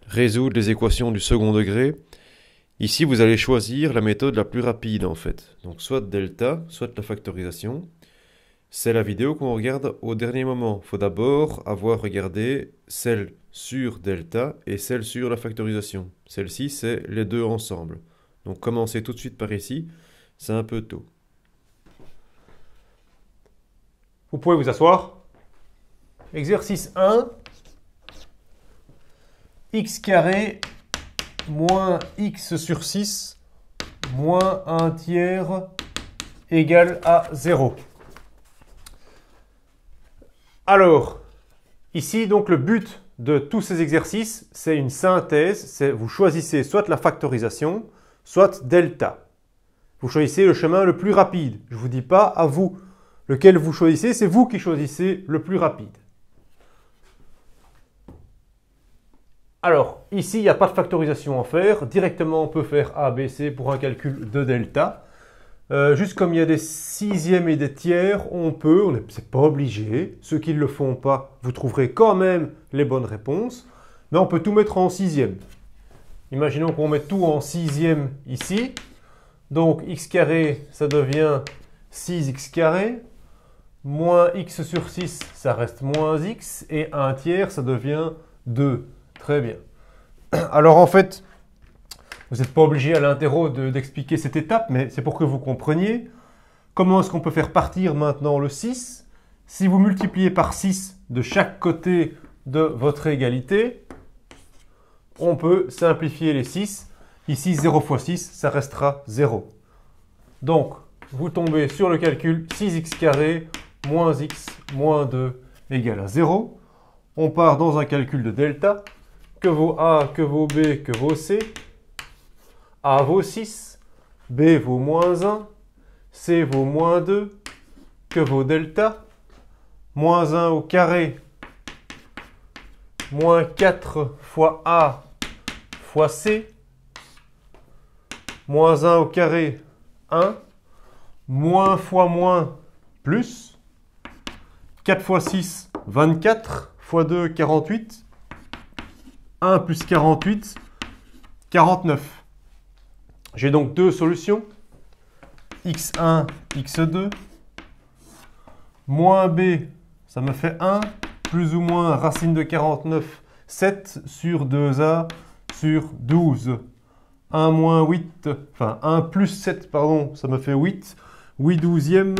résoudre les équations du second degré, ici vous allez choisir la méthode la plus rapide en fait. Donc soit delta, soit la factorisation. C'est la vidéo qu'on regarde au dernier moment. Il faut d'abord avoir regardé celle sur delta et celle sur la factorisation. Celle-ci, c'est les deux ensemble. Donc commencez tout de suite par ici, c'est un peu tôt. Vous pouvez vous asseoir. Exercice 1. X carré moins x sur 6 moins 1 tiers égale à 0. Alors, ici, donc, le but de tous ces exercices, c'est une synthèse. C'est vous choisissez soit la factorisation, soit delta. Vous choisissez le chemin le plus rapide. Je ne vous dis pas à vous lequel vous choisissez, c'est vous qui choisissez le plus rapide. Alors, ici, il n'y a pas de factorisation à faire. Directement, on peut faire A, B, C pour un calcul de delta. Juste comme il y a des sixièmes et des tiers, on peut, c'est pas obligé. Ceux qui ne le font pas, vous trouverez quand même les bonnes réponses. Mais on peut tout mettre en sixième. Imaginons qu'on met tout en sixième ici. Donc, x carré, ça devient 6x carré. Moins x sur 6, ça reste moins x. Et 1 tiers, ça devient 2. Très bien. Alors en fait, vous n'êtes pas obligé à l'interro d'expliquer cette étape, mais c'est pour que vous compreniez comment est-ce qu'on peut faire partir maintenant le 6. Si vous multipliez par 6 de chaque côté de votre égalité, on peut simplifier les 6. Ici, 0 fois 6, ça restera 0. Donc, vous tombez sur le calcul 6x carré moins x moins 2 égale à 0. On part dans un calcul de delta. Que vaut A, que vaut B, que vaut C. A vaut 6, B vaut moins 1, C vaut moins 2. Que vaut delta? Moins 1 au carré, moins 4 fois A fois C. Moins 1 au carré, 1. Moins fois moins, plus. 4 fois 6, 24. Fois 2, 48. 1 plus 48, 49. J'ai donc deux solutions. x1, x2. Moins b, ça me fait 1. Plus ou moins racine de 49, 7 sur 2a sur 12. 1 moins 8, enfin 1 plus 7, pardon, ça me fait 8. 8 douzièmes.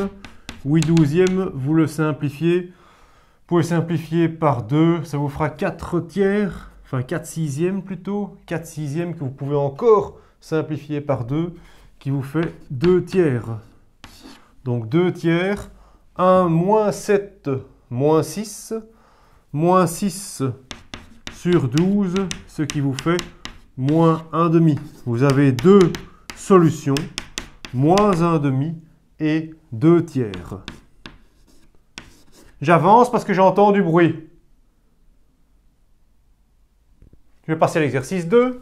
8 douzièmes, vous le simplifiez. Vous pouvez simplifier par 2, ça vous fera 4 tiers. Enfin 4 sixièmes plutôt, 4 sixièmes que vous pouvez encore simplifier par 2, qui vous fait 2 tiers. Donc 2 tiers, 1 moins 7 moins 6, moins 6 sur 12, ce qui vous fait moins 1 demi. Vous avez deux solutions, moins 1 demi et 2 tiers. J'avance parce que j'entends du bruit. Je vais passer à l'exercice 2.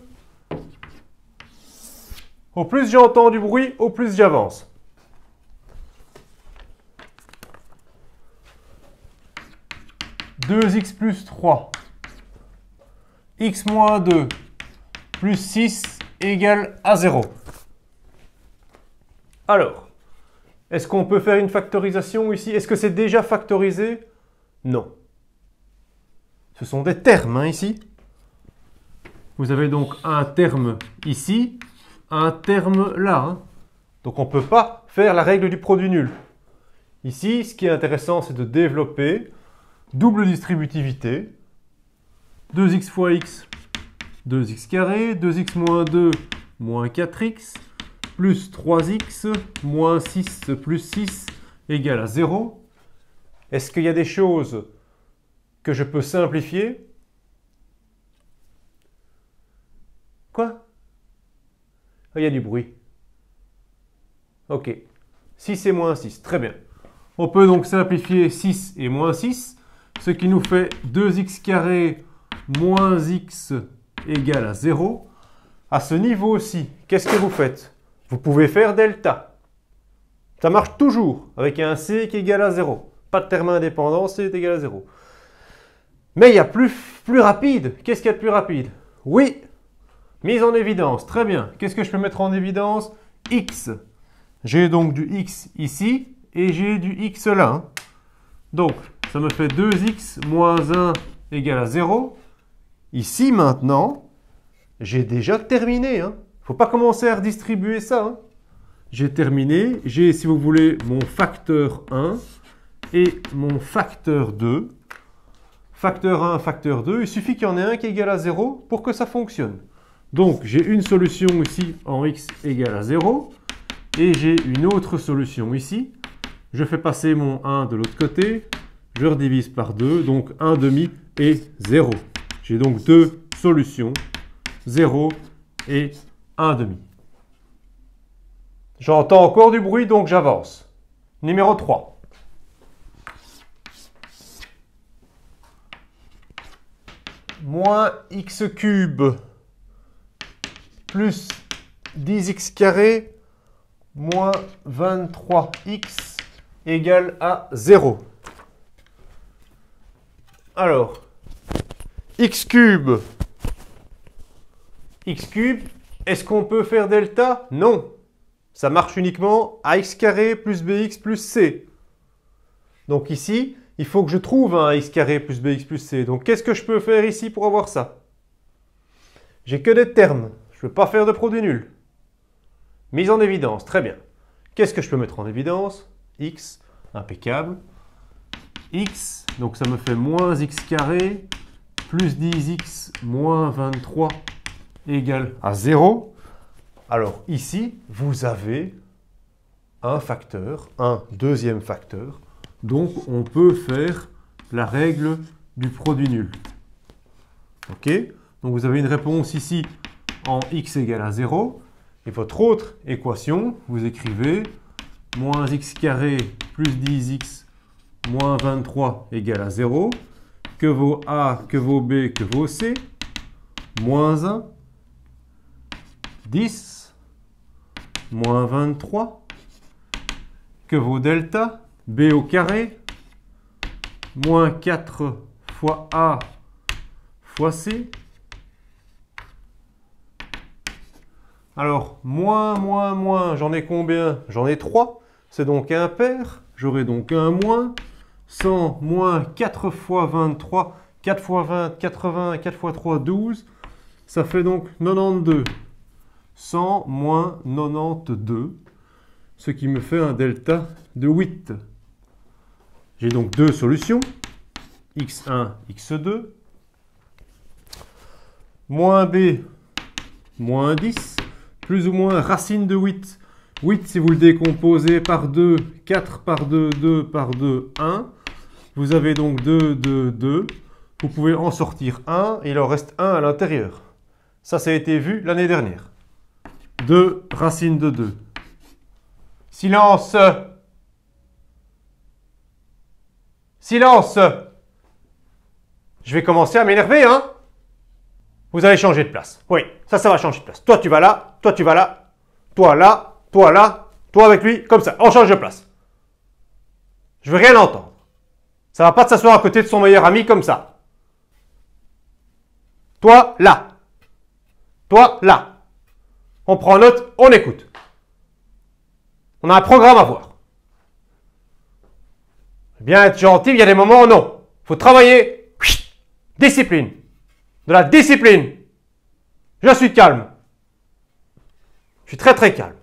Au plus j'entends du bruit, au plus j'avance. « 2x plus 3, x moins 2, plus 6 égale à 0. » Alors, est-ce qu'on peut faire une factorisation ici? Est-ce que c'est déjà factorisé? Non. Ce sont des termes ici. Vous avez donc un terme ici, un terme là. Donc on ne peut pas faire la règle du produit nul. Ici, ce qui est intéressant, c'est de développer double distributivité. 2x fois x, 2x carré, 2x moins 2, moins 4x, plus 3x, moins 6 plus 6 égale à 0. Est-ce qu'il y a des choses que je peux simplifier? Quoi? Il y a du bruit. Ok. 6 et moins 6. Très bien. On peut donc simplifier 6 et moins 6, ce qui nous fait 2x carré moins x égale à 0. À ce niveau-ci, qu'est-ce que vous faites? Vous pouvez faire delta. Ça marche toujours avec un c qui est égal à 0. Pas de terme indépendant, c est égal à 0. Mais il y a plus rapide. Qu'est-ce qu'il y a de plus rapide? Oui. Mise en évidence. Très bien. Qu'est-ce que je peux mettre en évidence? X. J'ai donc du X ici et j'ai du X là. Hein. Donc, ça me fait 2X moins 1 égale à 0. Ici, maintenant, j'ai déjà terminé. Il ne faut pas commencer à redistribuer ça. Hein. J'ai terminé. J'ai, si vous voulez, mon facteur 1 et mon facteur 2. Facteur 1, facteur 2. Il suffit qu'il y en ait un qui est égal à 0 pour que ça fonctionne. Donc, j'ai une solution ici en x égale à 0. Et j'ai une autre solution ici. Je fais passer mon 1 de l'autre côté. Je redivise par 2. Donc, 1 demi et 0. J'ai donc deux solutions. 0 et 1 demi. J'entends encore du bruit, donc j'avance. Numéro 3. Moins x cube plus 10x carré moins 23x égale à 0. Alors, x cube, est-ce qu'on peut faire delta? Non. Ça marche uniquement à x carré plus bx plus c. Donc ici, il faut que je trouve un x carré plus bx plus c. Donc qu'est-ce que je peux faire ici pour avoir ça? J'ai que des termes. Je ne peux pas faire de produit nul. Mise en évidence, très bien. Qu'est-ce que je peux mettre en évidence? X, impeccable. X, donc ça me fait moins x carré plus 10x moins 23 égale à 0. Alors ici, vous avez un facteur, un deuxième facteur. Donc on peut faire la règle du produit nul. OK? Donc vous avez une réponse ici en x égale à 0. Et votre autre équation, vous écrivez moins x carré plus 10x moins 23 égale à 0. Que vaut a, que vaut b, que vaut c? Moins 1, 10, moins 23. Que vaut delta? B au carré, moins 4 fois a fois c. Alors, moins, j'en ai combien? J'en ai 3. C'est donc impair. J'aurai donc un moins. 100 moins 4 fois 23. 4 fois 20, 80. 4 fois 3, 12. Ça fait donc 92. 100 moins 92. Ce qui me fait un delta de 8. J'ai donc deux solutions. x1, x2. Moins b, moins 10. Plus ou moins racine de 8. 8, si vous le décomposez par 2, 4 par 2, 2 par 2, 1. Vous avez donc 2, 2, 2. Vous pouvez en sortir 1 et il en reste 1 à l'intérieur. Ça a été vu l'année dernière. 2 racine de 2. Silence! Silence! Je vais commencer à m'énerver, hein? Vous allez changer de place. Oui, ça va changer de place. Toi, tu vas là, toi, tu vas là, toi là, toi là, toi avec lui, comme ça. On change de place. Je veux rien entendre. Ça va pas de s'asseoir à côté de son meilleur ami comme ça. Toi là. Toi là. On prend note, on écoute. On a un programme à voir. Bien être gentil, il y a des moments où non. Il faut travailler. Discipline. De la discipline. Je suis calme. Je suis très très calme.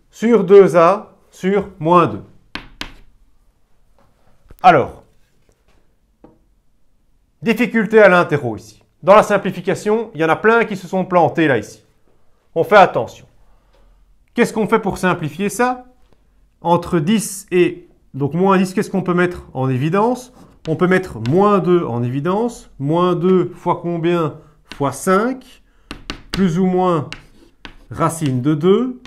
Sur 2a, sur moins 2. Alors, difficulté à l'interro ici. Dans la simplification, il y en a plein qui se sont plantés là ici. On fait attention. Qu'est-ce qu'on fait pour simplifier ça? Entre 10 et... Donc moins 10, qu'est-ce qu'on peut mettre en évidence? On peut mettre moins 2 en évidence. Moins 2 fois combien? Fois 5. Plus ou moins racine de 2.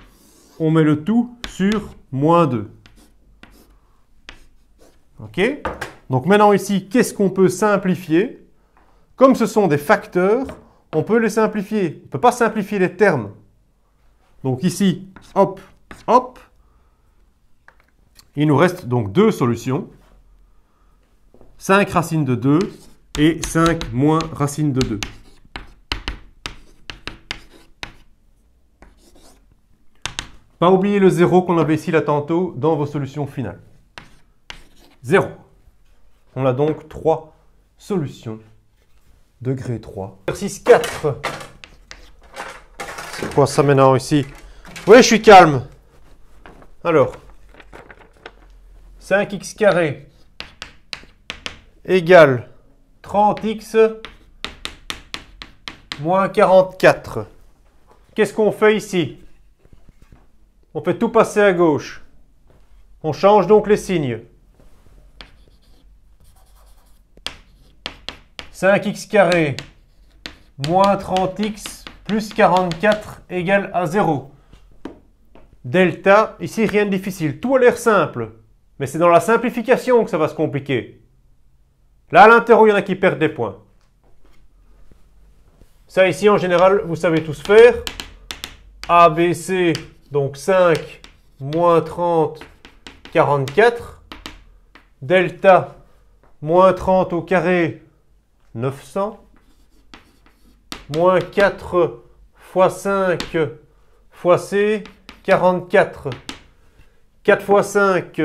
On met le tout sur moins 2. OK? Donc maintenant ici, qu'est-ce qu'on peut simplifier? Comme ce sont des facteurs, on peut les simplifier. On ne peut pas simplifier les termes. Donc ici, hop, hop. Il nous reste donc deux solutions. 5 racine de 2 et 5 moins racine de 2. Pas oublier le 0 qu'on avait ici là tantôt dans vos solutions finales. 0. On a donc 3 solutions. Degré 3. Exercice 4. C'est quoi ça maintenant ici? Oui, je suis calme. Alors, 5x carré égale 30x moins 44. Qu'est-ce qu'on fait ici? On fait tout passer à gauche. On change donc les signes. 5x carré moins 30x plus 44 égale à 0. Delta, ici rien de difficile. Tout a l'air simple. Mais c'est dans la simplification que ça va se compliquer. Là, à l'interro, il y en a qui perdent des points. Ça ici, en général, vous savez tous faire. A, B, C, donc 5, moins 30, 44. Delta, moins 30 au carré, 900. Moins 4 fois 5 fois C, 44. 4 fois 5,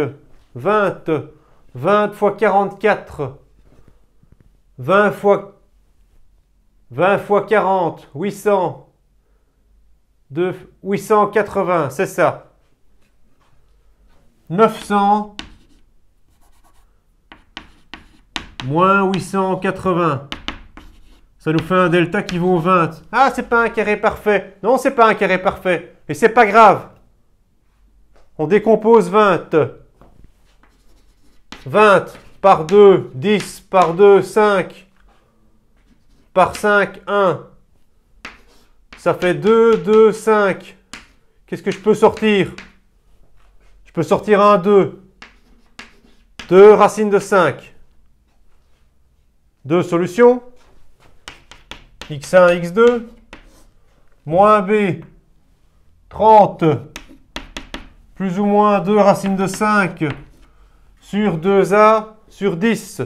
20. 20 fois 44. 20 fois 40, 800. 880, c'est ça. 900 moins 880. Ça nous fait un delta qui vaut 20. Ah, c'est pas un carré parfait. Non, c'est pas un carré parfait. Et c'est pas grave. On décompose 20. 20 par 2, 10 par 2, 5. Par 5, 1. Ça fait 2, 2, 5. Qu'est-ce que je peux sortir? Je peux sortir un 2. 2 racines de 5. Deux solutions. x1, x2. Moins b. 30. Plus ou moins 2 racines de 5 sur 2a sur 10.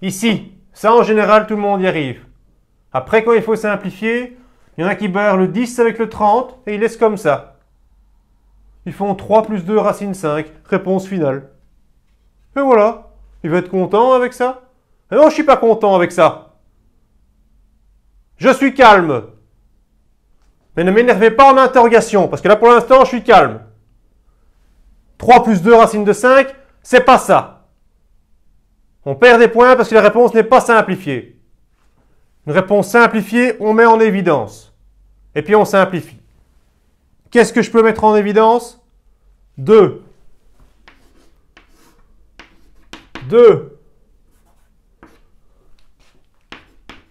Ici, ça en général tout le monde y arrive. Après quand il faut simplifier, il y en a qui barrent le 10 avec le 30 et ils laissent comme ça. Ils font 3 plus 2 racine 5, réponse finale. Et voilà, il va être content avec ça. Et non, je ne suis pas content avec ça. Je suis calme. Mais ne m'énervez pas en interrogation, parce que là pour l'instant je suis calme. 3 plus 2 racine de 5, c'est pas ça. On perd des points parce que la réponse n'est pas simplifiée. Une réponse simplifiée, on met en évidence. Et puis on simplifie. Qu'est-ce que je peux mettre en évidence? 2. 2.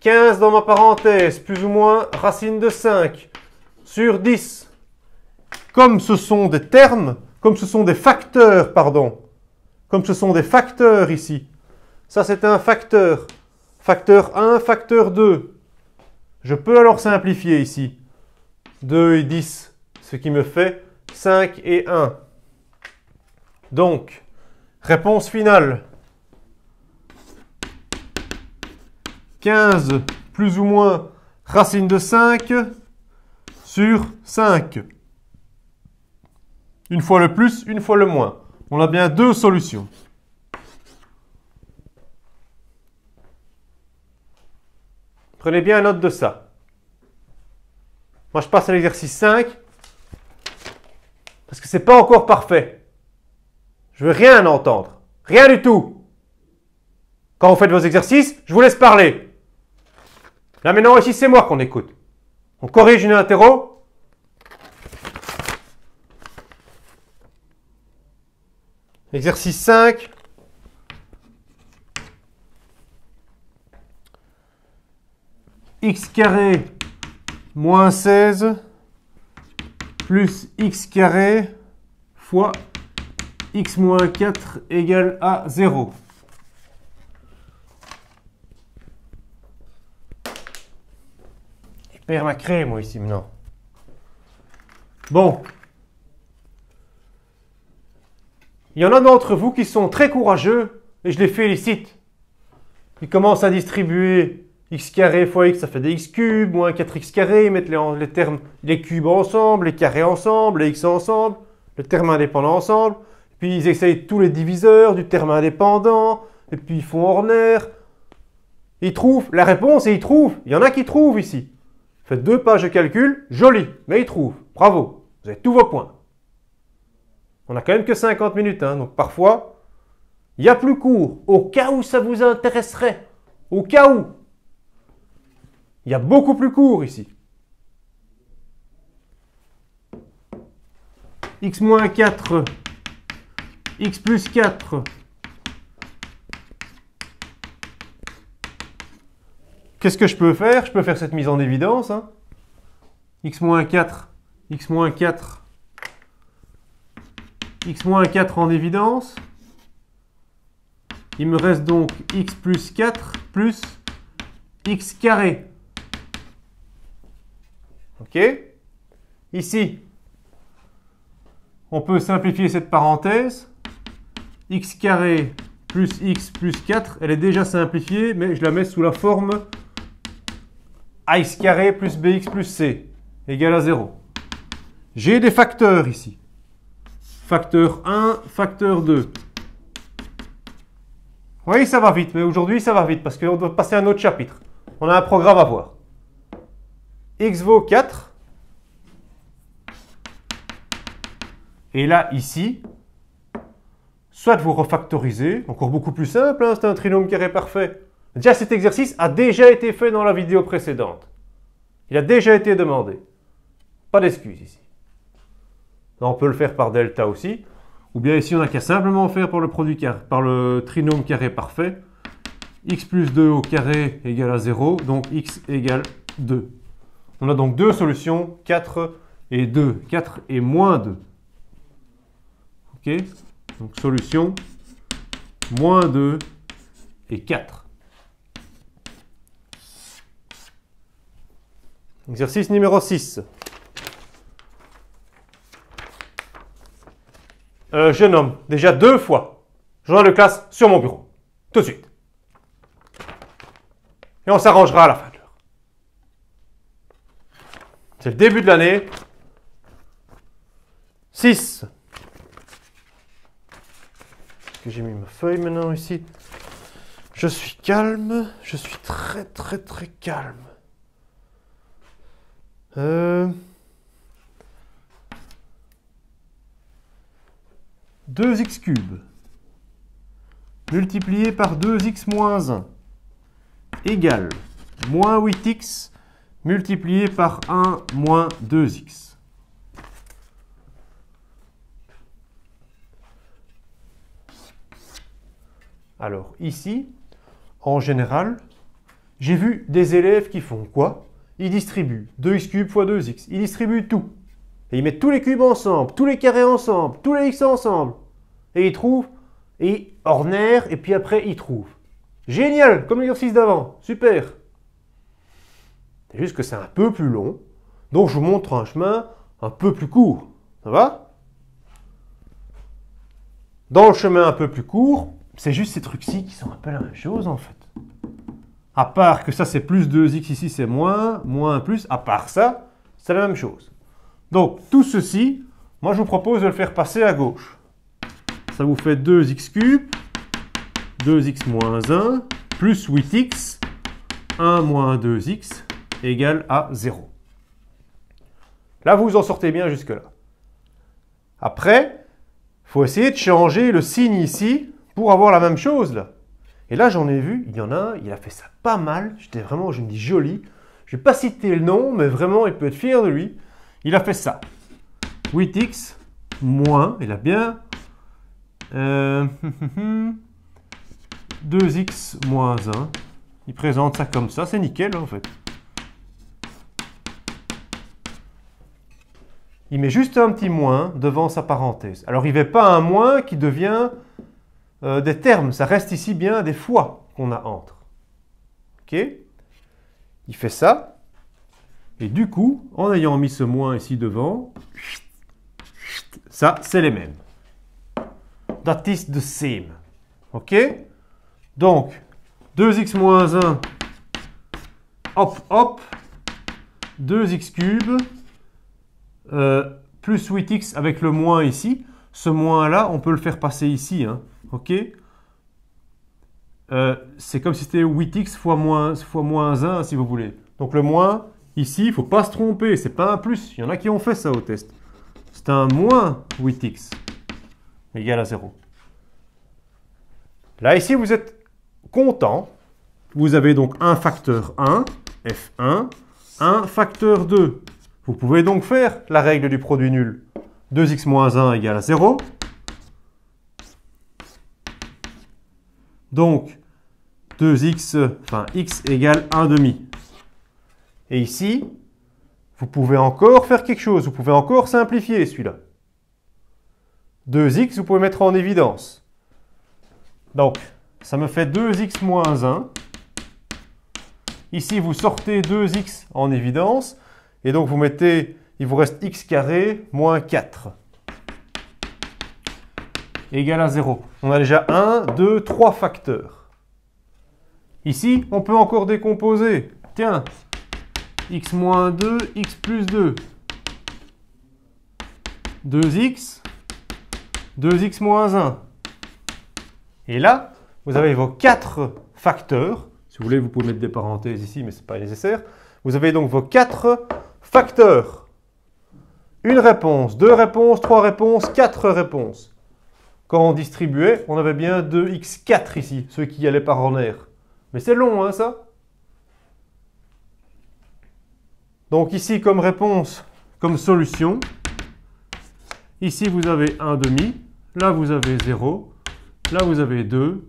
15 dans ma parenthèse, plus ou moins racine de 5 sur 10. Comme ce sont des termes, comme ce sont des facteurs, pardon, comme ce sont des facteurs ici, ça c'est un facteur. Facteur 1, facteur 2. Je peux alors simplifier ici. 2 et 10, ce qui me fait 5 et 1. Donc, réponse finale. 15 plus ou moins racine de 5 sur 5. Une fois le plus, une fois le moins. On a bien deux solutions. Prenez bien note de ça. Moi, je passe à l'exercice 5 parce que ce n'est pas encore parfait. Je veux rien entendre. Rien du tout. Quand vous faites vos exercices, je vous laisse parler. Là maintenant, ici, c'est moi qu'on écoute. On corrige une interro. Exercice 5. X carré moins 16 plus x carré fois x moins 4 égale à 0. Je perds ma craie, moi, ici, maintenant. Bon. Il y en a d'entre vous qui sont très courageux et je les félicite. Ils commencent à distribuer x carré fois x, ça fait des x cubes, moins 4x carré, ils mettent les termes, les cubes ensemble, les carrés ensemble, les x ensemble, le terme indépendant ensemble. Puis ils essayent tous les diviseurs du terme indépendant, et puis ils font Horner. Ils trouvent la réponse et ils trouvent. Il y en a qui trouvent ici. Faites 2 pages de calcul, joli, mais ils trouvent. Bravo, vous avez tous vos points. On n'a quand même que 50 minutes, hein, donc parfois, il y a plus court. Au cas où ça vous intéresserait, au cas où, il y a beaucoup plus court ici. X moins 4, x plus 4. Qu'est-ce que je peux faire? Je peux faire cette mise en évidence. Hein. X moins 4, x moins 4, x moins 4 en évidence. Il me reste donc x plus 4 plus x carré. Ok? Ici, on peut simplifier cette parenthèse. X carré plus x plus 4, elle est déjà simplifiée, mais je la mets sous la forme ax carré plus bx plus c égale à 0. J'ai des facteurs ici. Facteur 1, facteur 2. Oui, ça va vite, mais aujourd'hui ça va vite parce qu'on doit passer à un autre chapitre. On a un programme à voir. X vaut 4. Et là, ici, soit vous refactorisez, encore beaucoup plus simple, hein, c'est un trinôme carré parfait. Déjà, cet exercice a déjà été fait dans la vidéo précédente. Il a déjà été demandé. Pas d'excuse ici. Là, on peut le faire par delta aussi. Ou bien ici, on n'a qu'à simplement faire par le produit carré, par le trinôme carré parfait. X plus 2 au carré égale à 0, donc x égale 2. On a donc deux solutions, 4 et 2. 4 et moins 2. Ok? Donc solution, moins 2 et 4. Exercice numéro 6. Je nomme déjà 2 fois journal de classe sur mon bureau. Tout de suite. Et on s'arrangera à la fin de l'heure. C'est le début de l'année. 6. Est-ce que j'ai mis ma feuille maintenant ici? Je suis calme. Je suis très très très calme. 2x cube multiplié par 2x moins 1 égale moins 8x multiplié par 1 moins 2x. Alors ici, en général, j'ai vu des élèves qui font quoi? Ils distribuent 2x cube fois 2x. Ils distribuent tout. Et ils mettent tous les cubes ensemble, tous les carrés ensemble, tous les x ensemble. Et ils trouvent, et Horner, et puis après ils trouvent. Génial, comme l'exercice d'avant. Super. C'est juste que c'est un peu plus long. Donc je vous montre un chemin un peu plus court. Ça va? Dans le chemin un peu plus court, c'est juste ces trucs-ci qui sont un peu la même chose en fait. À part que ça c'est plus 2x, ici c'est moins, moins plus. À part ça, c'est la même chose. Donc tout ceci, moi je vous propose de le faire passer à gauche. Ça vous fait 2x cube, 2x moins 1, plus 8x, 1 moins 2x, égale à 0. Là, vous en sortez bien jusque-là. Après, il faut essayer de changer le signe ici pour avoir la même chose là. Et là, j'en ai vu, il y en a un, il a fait ça pas mal. J'étais vraiment, je me dis joli. Je ne vais pas citer le nom, mais vraiment, il peut être fier de lui. Il a fait ça. 8x moins, il a bien 2x moins 1. Il présente ça comme ça, c'est nickel en fait. Il met juste un petit moins devant sa parenthèse. Alors il ne met pas un moins qui devient des termes. Ça reste ici bien des fois qu'on a entre. Ok? Il fait ça. Et du coup, en ayant mis ce moins ici devant, ça, c'est les mêmes. that is the same. Ok? Donc, 2x moins 1, hop, hop, 2x cube, plus 8x avec le moins ici. Ce moins-là, on peut le faire passer ici. Hein. Ok? C'est comme si c'était 8x fois moins 1, si vous voulez. Donc le moins, ici, il ne faut pas se tromper. Ce n'est pas un plus. Il y en a qui ont fait ça au test. C'est un moins 8x égale à 0. Là, ici, vous êtes content. Vous avez donc un facteur 1, F1, un facteur 2. Vous pouvez donc faire la règle du produit nul. 2x moins 1 égale à 0. Donc, 2x, enfin x égale 1 demi. Et ici, vous pouvez encore faire quelque chose. Vous pouvez encore simplifier celui-là. 2x, vous pouvez mettre en évidence. Donc, ça me fait 2x moins 1. Ici, vous sortez 2x en évidence. Et donc, vous mettez, il vous reste x carré moins 4. Égale à 0. On a déjà 1, 2, 3 facteurs. Ici, on peut encore décomposer. Tiens, x moins 2, x plus 2. 2x, 2x moins 1. Et là, vous avez vos 4 facteurs. Si vous voulez, vous pouvez mettre des parenthèses ici, mais ce n'est pas nécessaire. Vous avez donc vos 4 facteurs. Une réponse, 2 réponses, 3 réponses, 4 réponses. Quand on distribuait, on avait bien 2x4 ici, ceux qui allaient par en air. Mais c'est long, hein, ça? Donc ici, comme réponse, comme solution, ici vous avez 1 demi, là vous avez 0, là vous avez 2,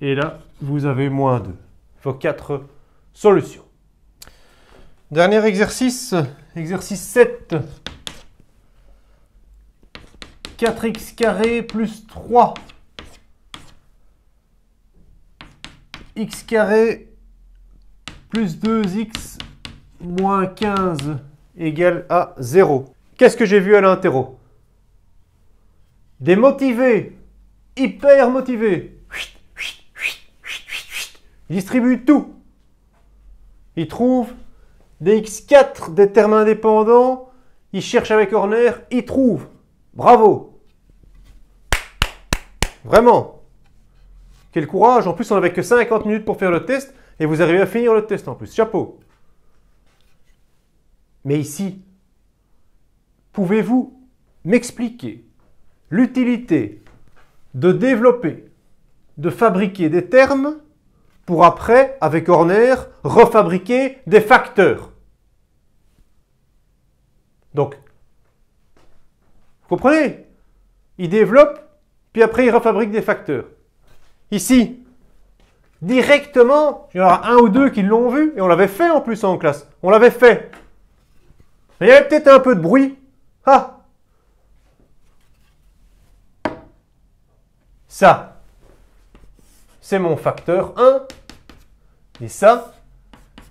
et là vous avez moins 2. Vos 4 solutions. Dernier exercice, exercice 7. 4x carré plus 3. X carré plus 2x moins 15 égale à 0. Qu'est-ce que j'ai vu à l'interro? Des motivés, hyper motivés. Ils distribuent tout. Ils trouvent des x4, des termes indépendants. Ils cherchent avec Horner, ils trouvent. Bravo! Vraiment! Quel courage! En plus, on n'avait que 50 minutes pour faire le test et vous arrivez à finir le test en plus. Chapeau! Mais ici, pouvez-vous m'expliquer l'utilité de développer, de fabriquer des termes pour après, avec Horner, refabriquer des facteurs? Donc, vous comprenez? Il développe, puis après il refabrique des facteurs. Ici, directement, il y en aura un ou deux qui l'ont vu, et on l'avait fait en plus en classe. On l'avait fait. Mais il y avait peut-être un peu de bruit. Ah! Ça, c'est mon facteur 1. Et ça,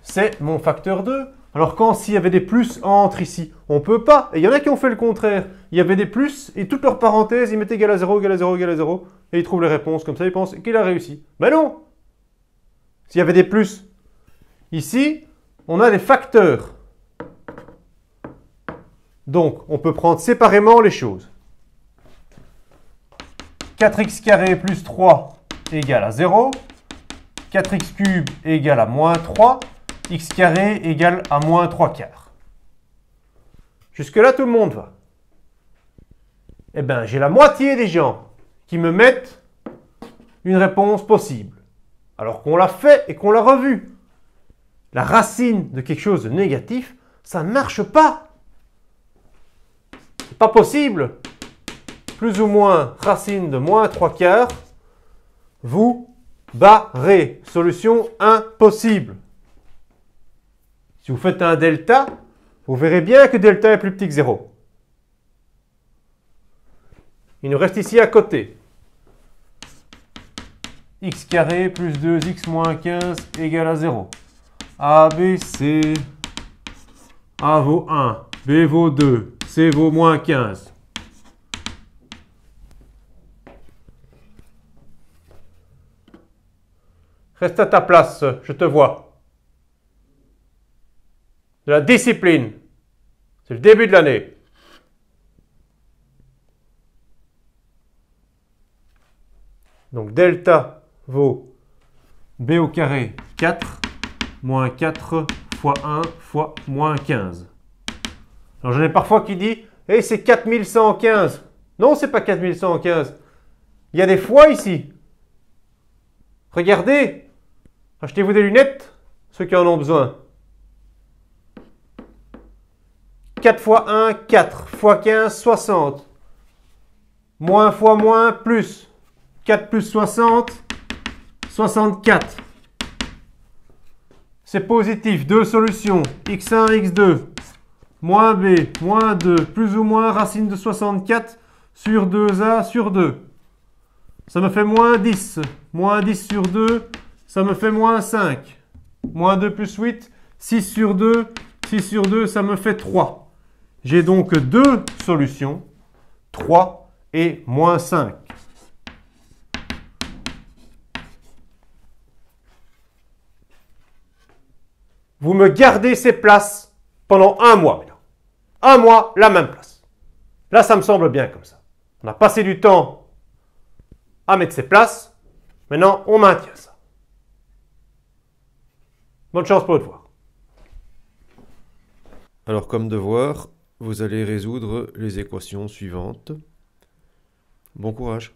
c'est mon facteur 2. Alors quand s'il y avait des plus entre ici, on ne peut pas. Et il y en a qui ont fait le contraire. Il y avait des plus et toutes leurs parenthèses, ils mettent égal à 0, égal à 0, égal à 0. Et ils trouvent les réponses comme ça, ils pensent qu'il a réussi. Mais non! S'il y avait des plus. Ici, on a des facteurs. Donc, on peut prendre séparément les choses. 4x carré plus 3 égale à 0. 4x cube égale à moins 3. X carré égale à moins 3 quarts. Jusque-là, tout le monde va. Eh bien, j'ai la moitié des gens qui me mettent une réponse possible. Alors qu'on l'a fait et qu'on l'a revu. La racine de quelque chose de négatif, ça ne marche pas. C'est pas possible. Plus ou moins racine de moins 3 quarts, vous barrez. Solution impossible. Si vous faites un delta, vous verrez bien que delta est plus petit que 0. Il nous reste ici à côté. X carré plus 2x moins 15 égale à 0. A, B, C. A vaut 1, B vaut 2, C vaut moins 15. Reste à ta place, je te vois. De la discipline. C'est le début de l'année. Donc delta vaut b au carré 4 moins 4 fois 1 fois moins 15. Alors j'en ai parfois qui disent hey, c'est 4115. Non, c'est pas 4115. Il y a des fois ici. Regardez. Achetez-vous des lunettes, ceux qui en ont besoin. 4 fois 1, 4 fois 15, 60. Moins fois moins, plus. 4 plus 60, 64. C'est positif. Deux solutions. x1, x2. Moins b, moins 2, plus ou moins racine de 64 sur 2a sur 2. Ça me fait moins 10. Moins 10 sur 2, ça me fait moins 5. Moins 2 plus 8, 6 sur 2. 6 sur 2, ça me fait 3. J'ai donc deux solutions, 3 et moins 5. Vous me gardez ces places pendant un mois. Un mois, la même place. Là, ça me semble bien comme ça. On a passé du temps à mettre ces places. Maintenant, on maintient ça. Bonne chance pour le devoir. Alors comme devoir, vous allez résoudre les équations suivantes. Bon courage.